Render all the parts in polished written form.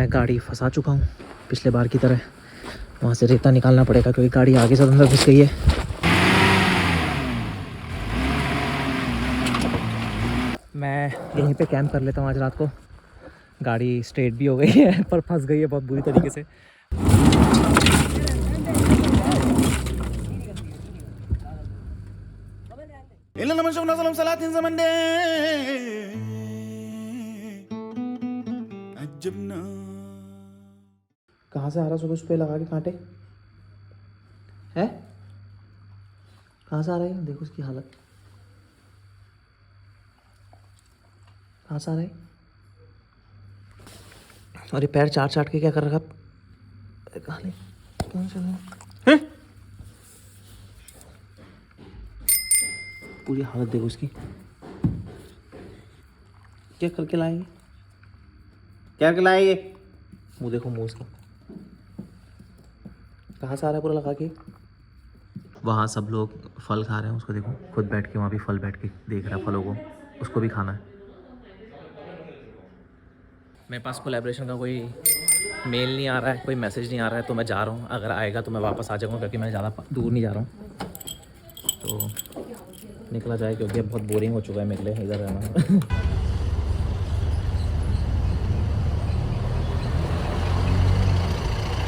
मैं गाड़ी फंसा चुका हूँ पिछले बार की तरह। वहाँ से रेता निकालना पड़ेगा क्योंकि गाड़ी आगे से अंदर घुस गई है। मैं यहीं पे कैंप कर लेता हूँ आज रात को। गाड़ी स्ट्रेट भी हो गई है पर फंस गई है बहुत बुरी तरीके से। कहाँ से आ रहा सुबह सुबह लगा के कांटे है? कहाँ से आ रहा है? देखो उसकी हालत, कहाँ से आ रहा है? और ये पैर चाट चाट के क्या कर रखा? कहाँ से है? पूरी हालत देखो उसकी। क्या करके लाएंगे? क्या करके लाएंगे? मुँह देखो मुँह उसका, कहाँ से आ रहा है पूरा लगा के। वहाँ सब लोग फल खा रहे हैं, उसको देखो खुद बैठ के वहाँ भी फल बैठ के देख रहा है फलों को, उसको भी खाना है। मेरे पास कोलैबोरेशन का कोई मेल नहीं आ रहा है, कोई मैसेज नहीं आ रहा है, तो मैं जा रहा हूँ। अगर आएगा तो मैं वापस आ जाऊँगा क्योंकि मैं ज़्यादा दूर नहीं जा रहा हूँ, तो निकला जाए क्योंकि अब बहुत बोरिंग हो चुका है मेरे लिए इधर रहना।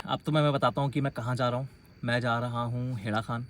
अब तो मैं बताता हूँ कि मैं कहाँ जा रहा हूँ। मैं जा रहा हूँ हेड़ा खान।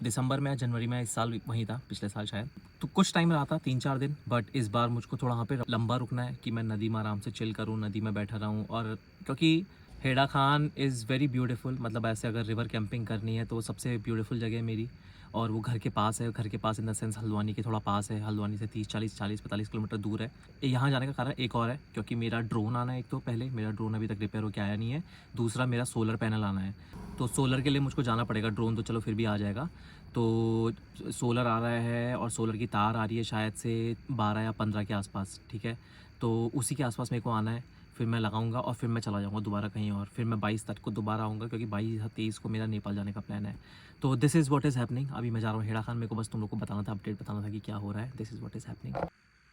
दिसंबर में या जनवरी में इस साल वहीं था, पिछले साल शायद, तो कुछ टाइम रहा था 3-4 दिन। बट इस बार मुझको थोड़ा वहाँ पे लंबा रुकना है कि मैं नदी में आराम से चिल करूँ, नदी में बैठा रहूँ। और क्योंकि हेड़ा खान इज़ वेरी ब्यूटीफुल, मतलब ऐसे अगर रिवर कैंपिंग करनी है तो सबसे ब्यूटीफुल जगह है मेरी। और वो घर के पास है, घर के पास इन द सेंस हल्द्वानी के थोड़ा पास है। हल्द्वानी से 30-40 किलोमीटर दूर है। यहाँ जाने का कारण एक और है क्योंकि मेरा ड्रोन आना है। एक तो पहले मेरा ड्रोन अभी तक रिपेयर होकर आया नहीं है, दूसरा मेरा सोलर पैनल आना है। तो सोलर के लिए मुझको जाना पड़ेगा। ड्रोन तो चलो फिर भी आ जाएगा। तो सोलर आ रहा है और सोलर की तार आ रही है शायद से 12 या 15 के आसपास, ठीक है। तो उसी के आसपास मेरे को आना है, फिर मैं लगाऊंगा और फिर मैं चला जाऊंगा दोबारा कहीं और। फिर मैं 22 तारीख को दोबारा आऊँगा क्योंकि 22-23 को मेरा नेपाल जाने का प्लान है। तो this is what is happening. अभी मैं जा रहा हूँ हेड़ा खान। मेरे को बस तुम लोग को बताना था, अपडेट बताना था कि क्या हो रहा है। This is what is happening.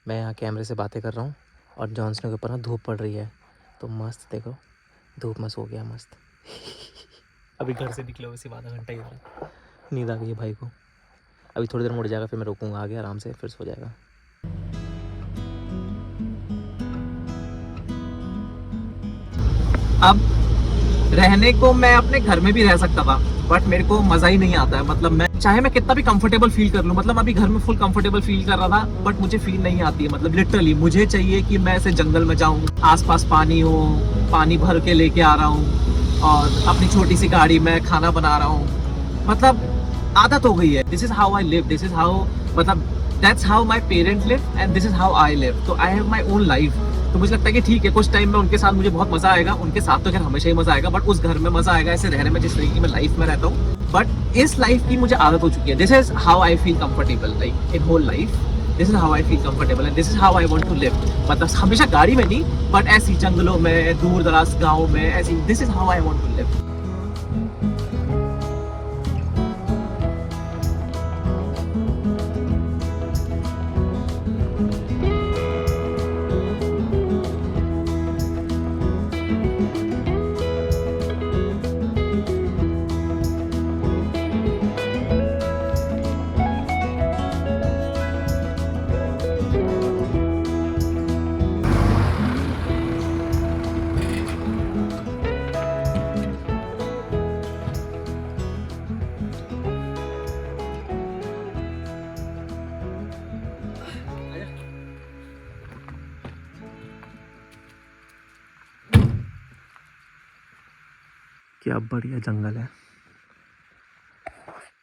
मैं यहाँ कैमरे से बातें कर रहा हूँ और जॉनसन के ऊपर ना धूप पड़ रही है, तो मस्त देखो धूप में सो गया मस्त। अभी घर से निकले हुए सिर्फ आधा घंटा ही हो रहा है, नींद आ गई है भाई को। अभी थोड़ी देर मुड़ जाएगा, फिर मैं रुकूंगा आगे आराम से, फिर सो जाएगा। अब रहने को मैं अपने घर में भी रह सकता था, बट मेरे को मजा ही नहीं आता है। मतलब मैं चाहे मैं कितना भी कंफर्टेबल फील कर लूं, मतलब अभी घर में फुल कंफर्टेबल फील कर रहा था, बट मुझे फील नहीं आती है। मतलब लिटरली मुझे चाहिए कि मैं ऐसे जंगल में जाऊं, आसपास पानी हो, पानी भर के लेके आ रहा हूँ और अपनी छोटी सी गाड़ी में खाना बना रहा हूँ। मतलब आदत हो गई है। This is how I live, this is how, मतलब that's how my parents live and this is how I live. तो I have my own life. तो मुझे लगता है कि ठीक है, कुछ टाइम में उनके साथ मुझे बहुत मजा आएगा। उनके साथ तो खैर हमेशा ही मजा आएगा, बट उस घर में मजा आएगा ऐसे रहने में जिस तरीके की मैं लाइफ में रहता हूँ। बट इस लाइफ की मुझे आदत हो चुकी है। This is how I feel comfortable, like in whole life this is how I feel comfortable and this is how I want to live. मतलब हमेशा गाड़ी में नहीं, बट ऐसी जंगलों में, दूर दराज गाँव में, ऐसी this is how I want to live. क्या बढ़िया जंगल है,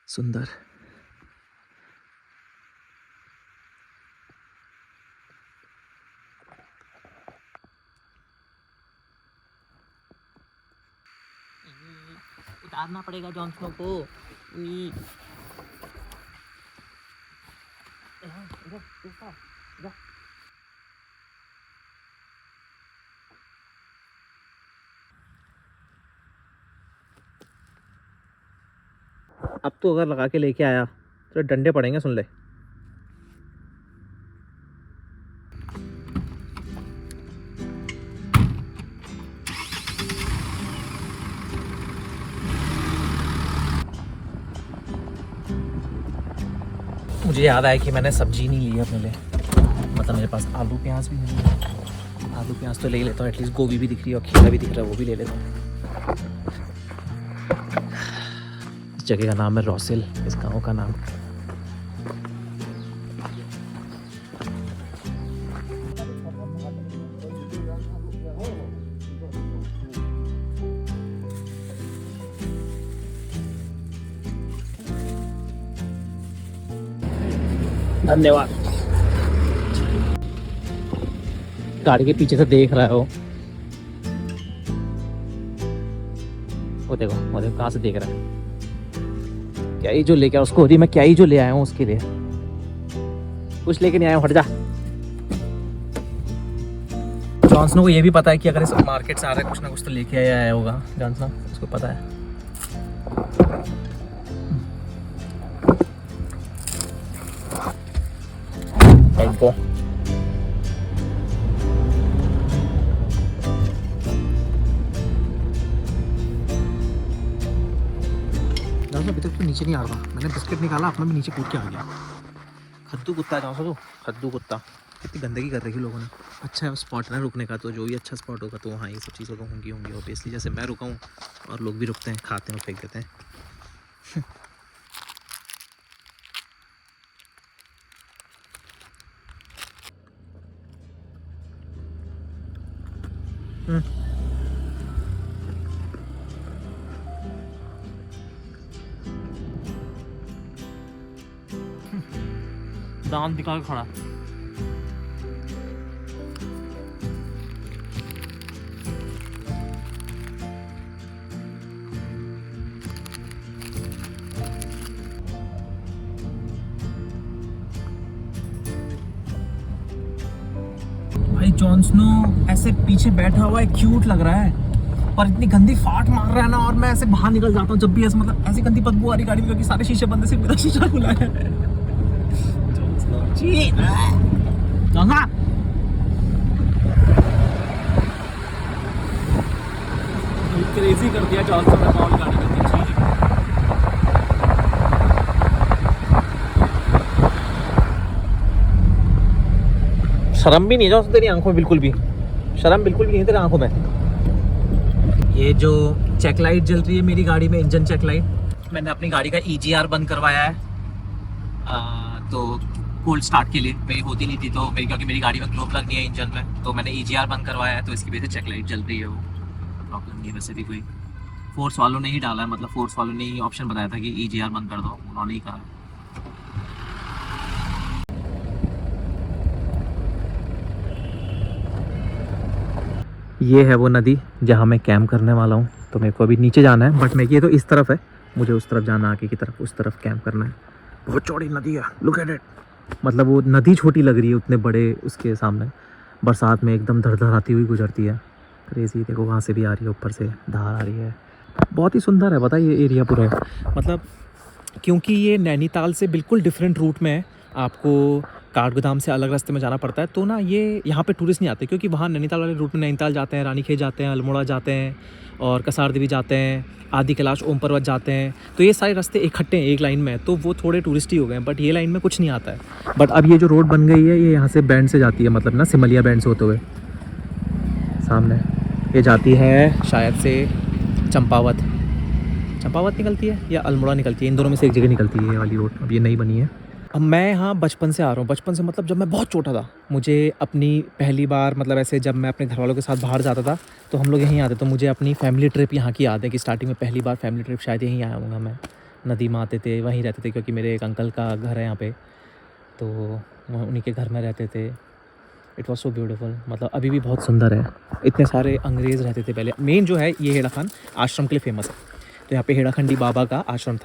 सुंदर। उतारना पड़ेगा जॉनसन को। अब तो अगर लगा के लेके आया तो डंडे पड़ेंगे, सुन ले। मुझे याद आया कि मैंने सब्जी नहीं ली है अपने लिए, मतलब मेरे पास आलू प्याज भी नहीं है। आलू प्याज तो ले लेता हूँ, एटलीस्ट गोभी भी दिख रही है और खीरा भी दिख रहा है, वो भी ले लेता हूँ। इस जगह का नाम है रॉसिल, इस गाँव का नाम। धन्यवाद। गाड़ी के पीछे से देख रहा है वो देखो कहाँ से देख रहा है। क्या ही जो लेके आया उसको, मैं क्या ही जो ले आया हूँ उसके लिए कुछ लेके नहीं आया हूँ, हट जा। जॉनसन को ये भी पता है कि अगर इस मार्केट से आ रहा है कुछ ना कुछ तो लेके आया होगा। जॉनसन उसको पता है। इनको अभी तक तो नीचे नहीं आ रहा। मैंने बिस्किट निकाला, अपना भी नीचे कूद के आ गया। खद्दू कुत्ता है तो खद्दू कुत्ता। कितनी गंदगी कर रखी लोगों ने। अच्छा है स्पॉट ना रुकने का, तो जो भी अच्छा स्पॉट होगा तो वहाँ ये सब चीज़ें तो होंगी ऑब्वियसली। जैसे मैं रुका हूँ और लोग भी रुकते हैं, खाते हैं और फेंक देते हैं। दांत निकाल खड़ा। भाई जॉन स्नो ऐसे पीछे बैठा हुआ है, क्यूट लग रहा है, पर इतनी गंदी फाट मार रहा है ना। और मैं ऐसे बाहर निकल जाता हूँ जब भी ऐसे, मतलब ऐसी गंदी बदबू आ रही गाड़ी में क्योंकि सारे शीशे बंद, सिर्फ मेरा शीशा खुला है। क्रेजी कर दिया जॉनसन ने माहौल गाड़ी में। शर्म भी नहीं है जॉनसन तेरी आंखों में, बिल्कुल भी शर्म बिल्कुल भी नहीं है तेरी आंखों में। ये जो चेक लाइट जल रही है मेरी गाड़ी में, इंजन चेक लाइट, मैंने अपनी गाड़ी का EGR बंद करवाया है। तो कोल्ड स्टार्ट के लिए मेरी होती नहीं थी, तो मेरी क्योंकि मेरी गाड़ी में ग्लोब लगनी है इंजन में, तो मैंने EGR बंद करवाया है, तो इसकी वजह से चेक लाइट जल रही है। वो प्रॉब्लम नहीं है वैसे भी कोई। फोर्स वालों ने ही डाला है, मतलब फोर्स वालों ने ही ऑप्शन बताया था कि EGR बंद कर दो, उन्होंने ही कहा। ये है वो नदी जहाँ मैं कैंप करने वाला हूँ। तो मेरे को अभी नीचे जाना है, बट मेरे ये तो इस तरफ है, मुझे उस तरफ जाना, आगे की तरफ उस तरफ कैंप करना है। बहुत चौड़ी नदी है, लुक एट इट। मतलब वो नदी छोटी लग रही है उतने बड़े उसके सामने। बरसात में एकदम धड़ आती हुई गुजरती है। क्रेजी, देखो वहाँ से भी आ रही है, ऊपर से धार आ रही है। बहुत ही सुंदर है, पता है ये एरिया पूरा। मतलब क्योंकि ये नैनीताल से बिल्कुल डिफरेंट रूट में है, आपको काठगोदाम से अलग रास्ते में जाना पड़ता है। तो ना ये यहाँ पे टूरिस्ट नहीं आते, क्योंकि वहाँ नैनीताल वाले रूट में नैनीताल जाते हैं, रानीखेत जाते हैं, अल्मोड़ा जाते हैं और कसार देवी जाते हैं, आदि कैलाश, ओम पर्वत जाते हैं। तो ये सारे रास्ते इकट्ठे हैं एक लाइन में, तो वो थोड़े टूरिस्टी हो गए हैं। बट ये लाइन में कुछ नहीं आता है। बट अब ये जो रोड बन गई है, ये यहाँ से बैंड से जाती है, मतलब ना सिमलिया बैंड से होते हुए सामने ये जाती है शायद से चंपावत निकलती है या अल्मोड़ा निकलती है। इन दोनों में से एक जगह निकलती है ये वाली रोड। अब ये नई बनी है। अब मैं यहाँ बचपन से आ रहा हूँ, बचपन से मतलब जब मैं बहुत छोटा था, मुझे अपनी पहली बार, मतलब ऐसे जब मैं अपने घर वालों के साथ बाहर जाता था तो हम लोग यहीं आते, तो मुझे अपनी फैमिली ट्रिप यहाँ की याद है कि स्टार्टिंग में पहली बार फैमिली ट्रिप शायद यहीं आया हूँगा मैं। नदी में आते थे, वहीं रहते थे, क्योंकि मेरे एक अंकल का घर है यहाँ पे, तो उन्हीं के घर में रहते थे। इट वॉज सो ब्यूटीफुल, मतलब अभी भी बहुत सुंदर है। इतने सारे अंग्रेज़ रहते थे पहले। मेन जो है ये हेड़ा खान आश्रम के लिए फेमस है। तो यहाँ पे हेड़ाखंडी बाबा का आश्रम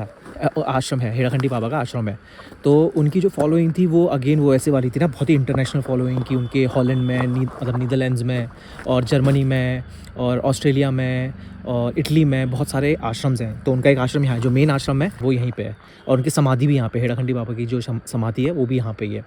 है, हेड़ाखंडी बाबा का आश्रम है। तो उनकी जो फॉलोइंग थी वो अगेन वो ऐसे वाली थी ना, बहुत ही इंटरनेशनल फॉलोइंग की उनके। हॉलैंड में, मतलब नीदरलैंड्स में और जर्मनी में और ऑस्ट्रेलिया में और इटली में बहुत सारे आश्रम्स हैं। तो उनका एक आश्रम यहाँ, जो मेन आश्रम है वो यहीं पे है, और उनकी समाधि भी यहाँ पे, हेड़ाखंडी बाबा की जो समाधि है वो भी यहाँ पे ही है।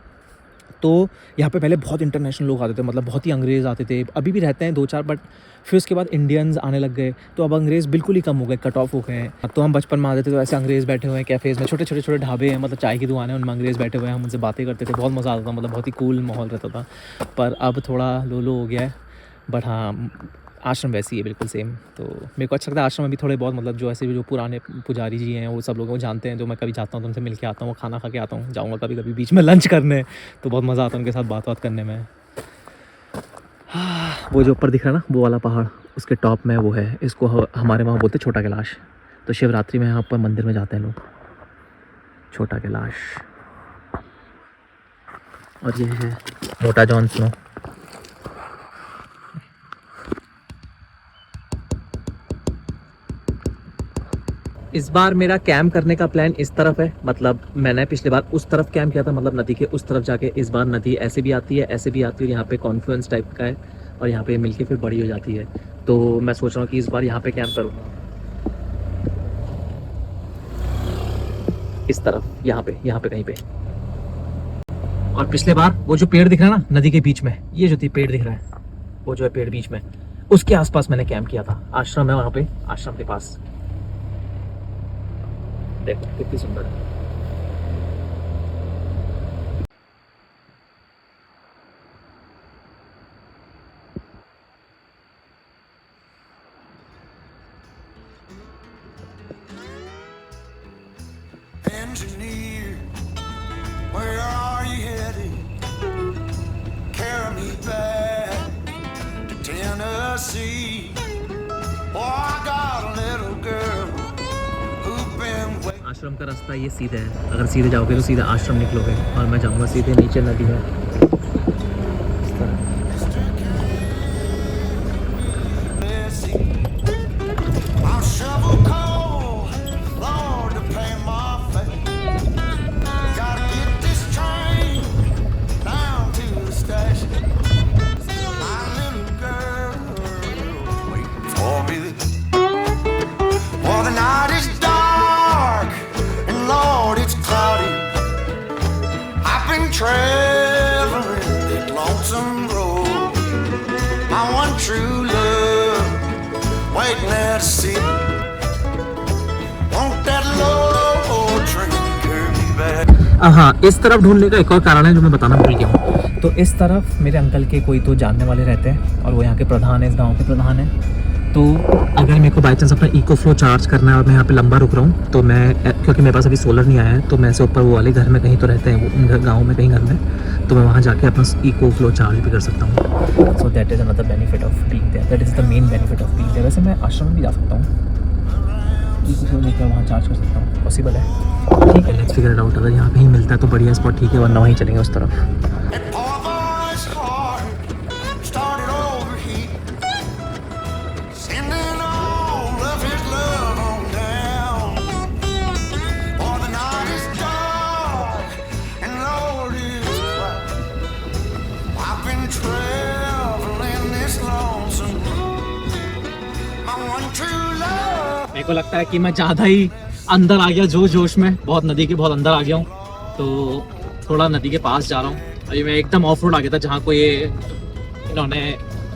तो यहाँ पे पहले बहुत इंटरनेशनल लोग आते थे, मतलब बहुत ही अंग्रेज़ आते थे, अभी भी रहते हैं 2-4, बट फिर उसके बाद इंडियंस आने लग गए, तो अब अंग्रेज़ बिल्कुल ही कम हो गए, कट ऑफ हो गए हैं। तो हम बचपन में आते थे तो ऐसे अंग्रेज़ बैठे हुए हैं कैफ़ेज़ में, छोटे ढाबे हैं, मतलब चाय की दुकान है, उनमें अंग्रेज़ बैठे हुए हैं, हम उनसे बातें करते थे, बहुत मज़ा आता था, मतलब बहुत ही कूल माहौल रहता था। पर अब थोड़ा लो हो गया है, बट हाँ, आश्रम वैसी है बिल्कुल सेम। तो मेरे को अच्छा लगता है आश्रम में भी थोड़े बहुत, मतलब जो ऐसे जो पुराने पुजारी जी हैं वो सब लोग वो जानते हैं, जो मैं कभी जाता हूँ तो उनसे मिल के आता हूँ, वो खाना खा के आता हूँ, जाऊँगा कभी कभी बीच में लंच करने, तो बहुत मज़ा आता है उनके साथ बात करने में। वो जो ऊपर दिख रहा है ना वो वाला पहाड़, उसके टॉप में वो है, इसको हमारे वहाँ बोलते हैं छोटा कैलाश। तो शिवरात्रि में यहाँ पर मंदिर में जाते हैं लोग, छोटा कैलाश। और ये है मोटा जॉन स्नो। इस बार मेरा कैंप करने का प्लान इस तरफ है, मतलब मैंने पिछली बार उस तरफ कैंप किया था, मतलब नदी के उस तरफ जाके। इस बार नदी ऐसे भी आती है, ऐसे भी आती है, यहाँ पे कॉन्फ्लुएंस टाइप का है और यहाँ पे मिलके फिर बड़ी हो जाती है। तो मैं सोच रहा हूँ कि इस बार यहाँ पे कैंप करूँगा, इस तरफ, यहाँ पे कहीं पे। और पिछले बार वो जो पेड़ दिख रहा है ना नदी के बीच में, ये जो पेड़ दिख रहा है, वो जो है पेड़ बीच में, उसके आसपास मैंने कैंप किया था। आश्रम है वहाँ पे, आश्रम के पास देखो कितनी सुंदर है। Engineer, where are you headed? Carry me back to Tennessee. Oh, I got a little girl who's been waiting. आश्रम का रास्ता ये सीधा है, अगर सीधे जाओगे तो सीधा आश्रम निकलोगे, और मैं जाऊँगा सीधे नीचे नदी में। I'll shovel coal, Lord, to pay my fare. Gotta get this train down to the station. My little girl waiting for me. Well, the night is dark and Lord, it's cloudy. I've been traveling that lonesome road. My one true love waiting at the sea. Want that low train carry me back. हाँ, इस तरफ ढूंढने का एक और कारण है जो मैं बताना भूल गया हूँ। तो इस तरफ मेरे अंकल के कोई तो जानने वाले रहते हैं, और वो यहाँ के प्रधान है, इस गांव के प्रधान है। तो अगर मेरे को बाई चांस अपना इको फ्लो चार्ज करना है और मैं यहाँ पे लंबा रुक रहा हूँ, तो मैं, क्योंकि मेरे पास अभी सोलर नहीं आया है, तो मैं से ऊपर वो वाले घर में कहीं तो रहते हैं, वो उन गाँव में कहीं घर में, तो मैं वहाँ जाके अपना इको फ्लो चार्ज भी कर सकता हूँ। So that is another benefit of being there, that is the main benefit of being there. वैसे मैं आश्रम में भी जा सकता हूँ, इको फ्लो लेकर वहाँ चार्ज कर सकता हूँ, पॉसिबल है। ठीक है, लेट्स फिगर इट आउट। अगर यहाँ कहीं मिलता है तो बढ़िया स्पॉट, ठीक है, वरना वहीं चलेंगे उस तरफ। That poor boy's heart started overheating, sending all of his love on down. For the night is dark and Lord is quiet. I've been traveling this lonesome road. My one true love. मेरे को लगता है कि मैं ज़्यादा ही अंदर आ गया, जोश में, बहुत नदी के बहुत अंदर आ गया हूँ, तो थोड़ा नदी के पास जा रहा हूँ। अभी मैं एकदम ऑफ रोड आ गया था, जहाँ को ये इन्होंने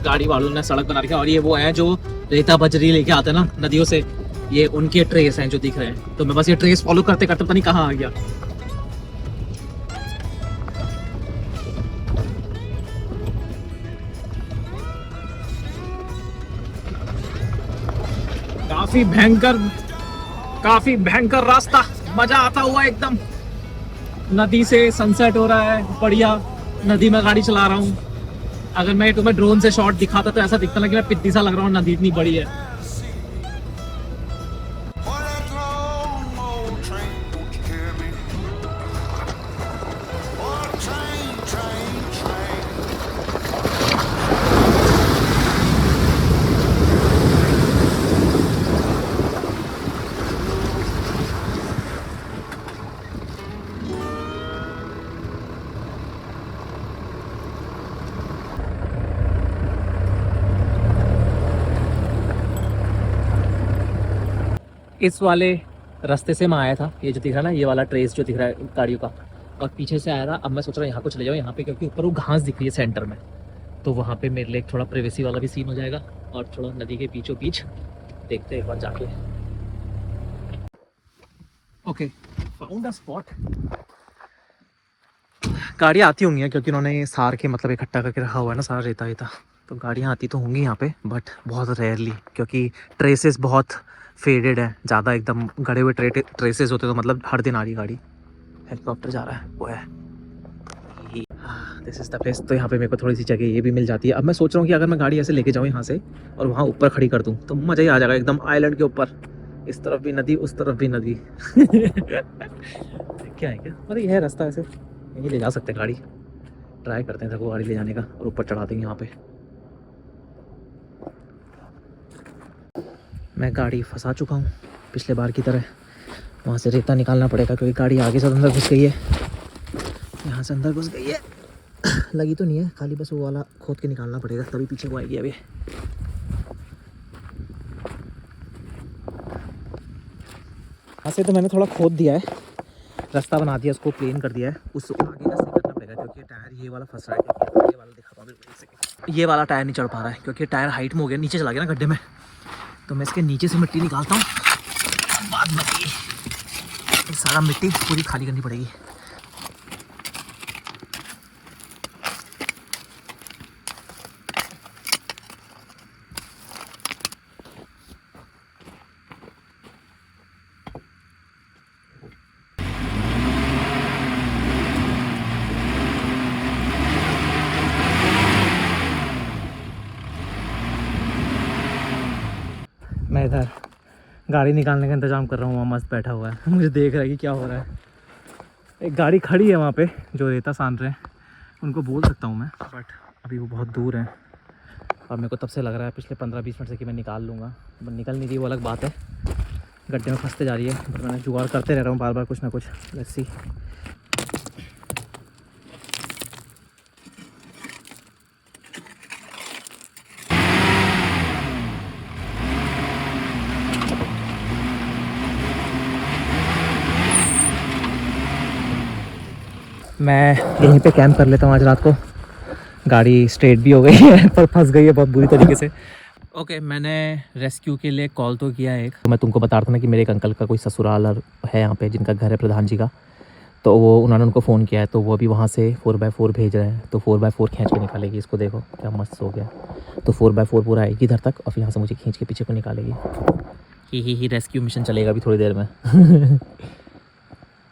गाड़ी वालों ने सड़क बना रखी है, और ये वो है जो रेता बजरी लेके आते हैं ना नदियों से, ये उनके ट्रेस हैं जो दिख रहे हैं। तो मैं बस ये ट्रेस फॉलो करते करते पता नहीं कहाँ आ गया। काफी भयंकर रास्ता, मजा आता हुआ एकदम। नदी से सनसेट हो रहा है, बढ़िया, नदी में गाड़ी चला रहा हूँ। अगर मैं तुम्हें ड्रोन से शॉट दिखाता तो ऐसा दिखता ना कि मैं पिद्दी सा लग रहा हूँ, नदी इतनी बड़ी है। For that long old train, won't you carry me? Oh, train. इस वाले रास्ते से मैं आया था, ये जो दिख रहा है ना, ये वाला ट्रेस जो दिख रहा है गाड़ियों का, और पीछे से आया था। अब मैं सोच रहा हूँ यहाँ को चले जाऊँ यहाँ पे, क्योंकि ऊपर वो घास दिख रही है सेंटर में, तो वहाँ पे मेरे लिए थोड़ा प्राइवेसी वाला भी सीन हो जाएगा और थोड़ा नदी के बीचों बीच देखते हैं एक बार जाके। Okay, found a spot. गाड़ियाँ आती होंगी क्योंकि उन्होंने सार के मतलब इकट्ठा करके रखा हुआ है ना सारा रेता वेता, तो गाड़ियाँ आती तो होंगी यहाँ पे, बट बहुत रेयरली, क्योंकि ट्रेसेस बहुत फेडेड है, ज़्यादा एकदम गड़े हुए ट्रेसेस होते तो मतलब हर दिन आ रही गाड़ी। हेलीकॉप्टर जा रहा है, वो है दिस इज़ द प्लेस। तो यहाँ पे मेरे को थोड़ी सी जगह ये भी मिल जाती है। अब मैं सोच रहा हूँ कि अगर मैं गाड़ी ऐसे लेके जाऊँ यहाँ से और वहाँ ऊपर खड़ी कर दूँ तो मज़ा ही आ जाएगा एकदम आइलैंड के ऊपर, इस तरफ भी नदी उस तरफ भी नदी। क्या है क्या, मतलब यह है रास्ता, ऐसे यहीं ले जा सकते हैं गाड़ी। ट्राई करते हैं सबको गाड़ी ले जाने का और ऊपर चढ़ा देंगे यहाँ पे। मैं गाड़ी फंसा चुका हूँ पिछले बार की तरह, वहाँ से रेता निकालना पड़ेगा क्योंकि गाड़ी आगे से अंदर घुस गई है, यहाँ से अंदर घुस गई है। लगी तो नहीं है, खाली बस वो वाला खोद के निकालना पड़ेगा तभी पीछे को आएगी। अभी यहाँ से तो मैंने थोड़ा खोद दिया है, रास्ता बना दिया, उसको प्लेन कर दिया है, उस आगे का सही करना पड़ेगा क्योंकि टायर ये वाला फंस रहा है। ये वाला दिखा पाऊँ ये वाला टायर नहीं चढ़ पा रहा है क्योंकि टायर हाइट में हो गया, नीचे चला गया ना गड्ढे में, तो मैं इसके नीचे से मिट्टी निकालता हूँ। बात बताइए, सारा मिट्टी पूरी खाली करनी पड़ेगी। मैं इधर गाड़ी निकालने का इंतज़ाम कर रहा हूँ, वहाँ मस्त बैठा हुआ है, मुझे देख रहा है कि क्या हो रहा है। एक गाड़ी खड़ी है वहाँ पे जो रेता सान रहे हैं, उनको बोल सकता हूँ मैं, बट अभी वो बहुत दूर हैं और मेरे को तब से लग रहा है पिछले 15-20 मिनट से कि मैं निकाल लूँगा, बट निकल नहीं रही, वो अलग बात है, गड्ढे में फंसते जा रही है। बट मैं जुगाड़ करते रह रहा हूँ बार बार कुछ ना कुछ। Let's see. मैं यहीं पे कैंप कर लेता हूँ आज रात को। गाड़ी स्ट्रेट भी हो गई है पर फंस गई है बहुत बुरी तरीके से। ओके, मैंने रेस्क्यू के लिए कॉल तो किया है एक, तो मैं तुमको बता रहा था ना कि मेरे एक अंकल का कोई ससुराल है यहाँ पे, जिनका घर है प्रधान जी का, तो वो उन्होंने उनको फ़ोन किया है, तो वो अभी वहाँ से 4x4 भेज रहे हैं, तो 4x4 खींच के निकालेगी। इसको देखो क्या मस्त हो गया, तो 4x4 पूरा आएगी इधर तक और फिर यहाँ से मुझे खींच के पीछे को निकालेगी। ही रेस्क्यू मिशन चलेगा अभी थोड़ी देर में।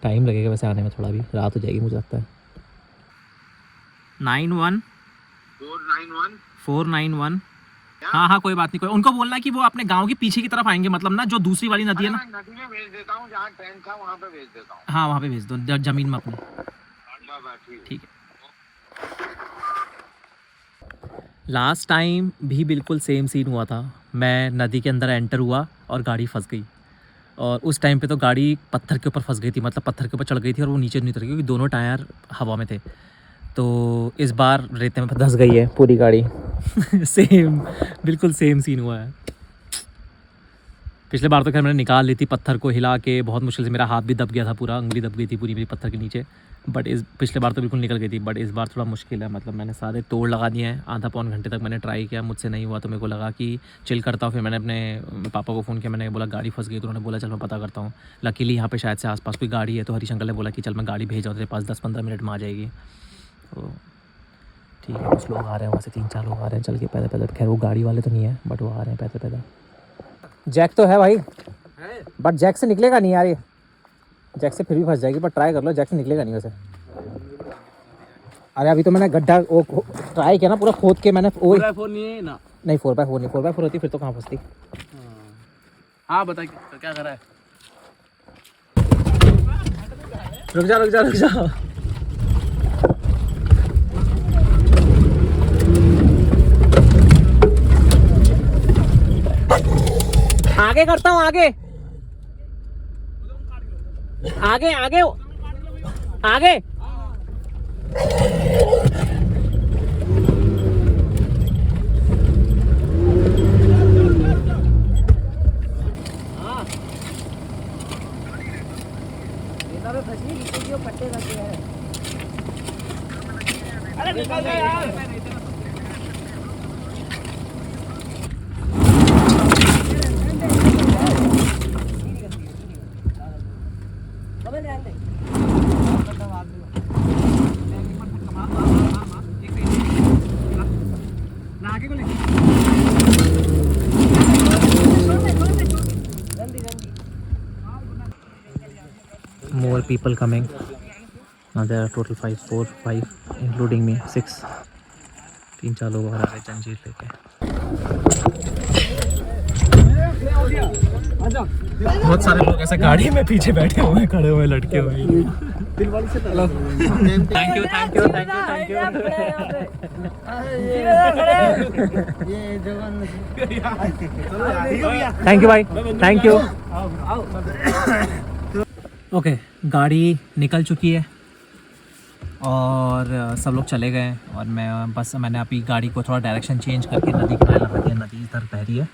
टाइम लगेगा वैसे आने में, थोड़ा भी रात हो जाएगी मुझे लगता है। 491 हाँ कोई बात नहीं, कोई उनको बोलना है कि वो अपने गांव के पीछे की तरफ आएंगे, मतलब ना जो दूसरी वाली नदी है ना, नदी में भेज देता हूँ, जहाँ ट्रेन था वहाँ पे भेज देता हूँ। हाँ वहाँ पे भेज दो जमीन में अपनी। ठीक है। लास्ट टाइम भी बिल्कुल सेम सीन हुआ था, मैं नदी के अंदर एंटर हुआ और गाड़ी फंस गई, और उस टाइम पे तो गाड़ी पत्थर के ऊपर फंस गई थी, मतलब पत्थर के ऊपर चढ़ गई थी और वो नीचे नहीं उतर गई क्योंकि दोनों टायर हवा में थे। तो इस बार रेते में धंस गई है पूरी गाड़ी। सेम, बिल्कुल सेम सीन हुआ है। पिछले बार तो खैर मैंने निकाल ली थी पत्थर को हिला के, बहुत मुश्किल से, मेरा हाथ भी दब गया था पूरा, उंगली दब गई थी पूरी मेरी पत्थर के नीचे, बट पिछले बार तो बिल्कुल निकल गई थी, बट इस बार थोड़ा मुश्किल है। मतलब मैंने सारे तोड़ लगा दिए हैं, आधा पौन घंटे तक मैंने ट्राई किया, मुझसे नहीं हुआ, तो मेरे को लगा कि चिल करता हूँ। फिर मैंने अपने पापा को फ़ोन किया, मैंने बोला गाड़ी फंस गई, तो उन्होंने बोला चल मैं पता करता हूँ। लकीली यहाँ पे शायद से आसपास कोई गाड़ी है, तो हरीश अंकल ने बोला कि चल मैं गाड़ी भेज जाऊँ तेरे पास, 10-15 मिनट में आ जाएगी। तो ठीक है, कुछ लोग आ रहे हैं वहाँ से, 3-4 लोग आ रहे हैं चल के पैदल पैदल। खैर वो गाड़ी वाले तो नहीं है, बट वो आ रहे हैं पैदल पैदल। जैक तो है भाई, बट जैक से निकलेगा नहीं यार, ये जैक से फिर भी फंस जाएगी, पर ट्राई कर लो, जैक से निकलेगा नहीं वैसे। अरे अभी तो मैंने गड्ढा वो ट्राई किया ना पूरा खोद के, मैंने वो 4x4 नहीं है ना? नहीं 4x4 नहीं, 4x4 होती फिर तो कहाँ फंसती। हाँ बता क्या कर रहा है? रुक जा रुक जा रुक जा। आगे करता हूँ, आगे आगे आगे आगे। पट्टे लगे हैं। people coming. Now there are total 5 including me 6. 3-4 लोग और आ रहे जंजीर लेके. बहुत सारे लोग ऐसे गाड़ी में पीछे बैठे हुए हैं, खड़े हुए लटके हुए हैं. Thank you. थैंक यू भाई, थैंक यू. ओके, गाड़ी निकल चुकी है और सब लोग चले गए हैं और मैंने अभी गाड़ी को थोड़ा डायरेक्शन चेंज करके नदी किनारे लगा दिया. नदी इधर बह रही है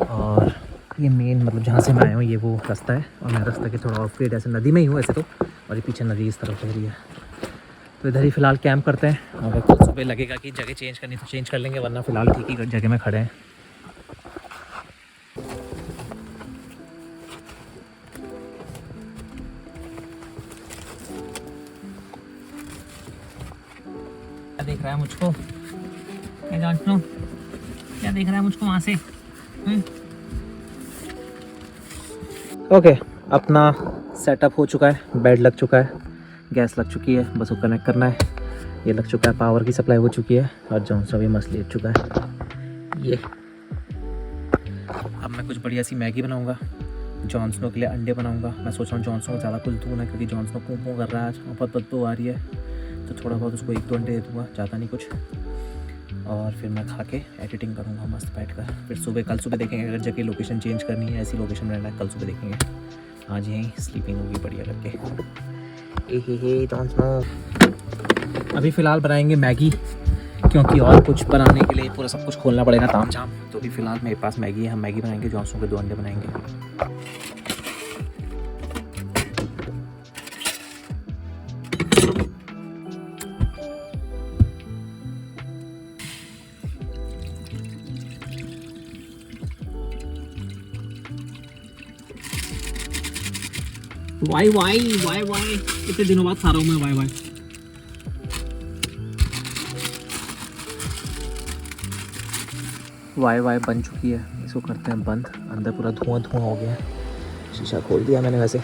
और ये मेन मतलब जहाँ से मैं आया हूँ ये वो रास्ता है और मैं रास्ते के थोड़ा ऑफ साइड ऐसे नदी में ही हूँ ऐसे तो, और ये पीछे नदी इस तरफ बह रही है. तो इधर ही फ़िलहाल कैंप करते हैं. अगर कल सुबह लगेगा कि जगह चेंज करनी तो चेंज कर लेंगे, वरना फ़िलहाल ठीक ही जगह में खड़े हैं. क्या देख रहा है मुझको? क्या जान लो क्या देख रहा है मुझको वहाँ से? ओके, अपना सेटअप हो चुका है. बेड लग चुका है, गैस लग चुकी है, बस वो कनेक्ट करना है. ये लग चुका है, पावर की सप्लाई हो चुकी है और जॉन्सन भी मस्त लेट चुका है. ये अब मैं कुछ बढ़िया सी मैगी बनाऊंगा, जॉन्सनो के लिए अंडे बनाऊंगा. मैं सोच रहा हूँ जॉन्सनो को ज़्यादा कुछ दूँ ना, क्योंकि जॉन्सनो पूँ कर रहा है आज, बहुत बदबू आ रही है. तो थोड़ा बहुत उसको 1-2 अंडे दे दूँगा, ज़्यादा नहीं कुछ. और फिर मैं खा के एडिटिंग करूँगा मस्त बैठकर. फिर कल सुबह देखेंगे अगर जगह लोकेशन चेंज करनी है, ऐसी लोकेशन रहना है, कल सुबह देखेंगे. आज यहीं स्लीपिंग होगी बढ़िया करके. अभी फ़िलहाल बनाएंगे मैगी, क्योंकि और कुछ बनाने के लिए पूरा सब कुछ खोलना पड़ेगा ताम झाम. तो अभी फ़िलहाल मेरे पास मैगी है, हम मैगी बनाएंगे. जॉन्सनो के 2 अंडे बनाएंगे. वाई कितने दिनों बाद खा रहा हूँ मैं वाई. वाई बन चुकी है. इसको करते हैं बंद. अंदर पूरा धुआं हो गया है. शीशा खोल दिया मैंने. वैसे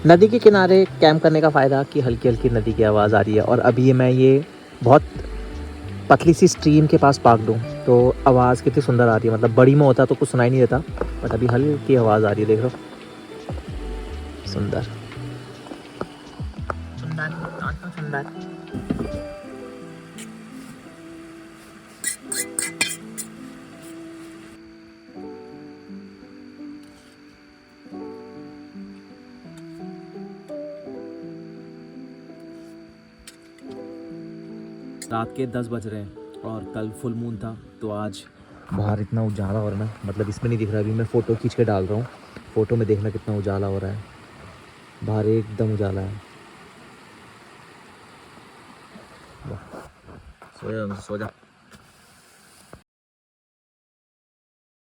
नदी के किनारे कैंप करने का फ़ायदा कि हल्की हल्की नदी की आवाज़ आ रही है. और अभी मैं ये बहुत पतली सी स्ट्रीम के पास पार्क दूँ तो आवाज़ कितनी सुंदर आ रही है. मतलब बड़ी में होता तो कुछ सुनाई नहीं देता, बट अभी हल्की आवाज़ आ रही है. देख लो, सुंदर. रात के 10 बज रहे हैं और कल फुल मून था, तो आज बाहर इतना उजाला हो रहा है, मतलब इसमें नहीं दिख रहा. अभी मैं फ़ोटो खींच के डाल रहा हूँ. फ़ोटो में देखना कितना उजाला हो रहा है. बाहर एकदम उजाला है. सो जा.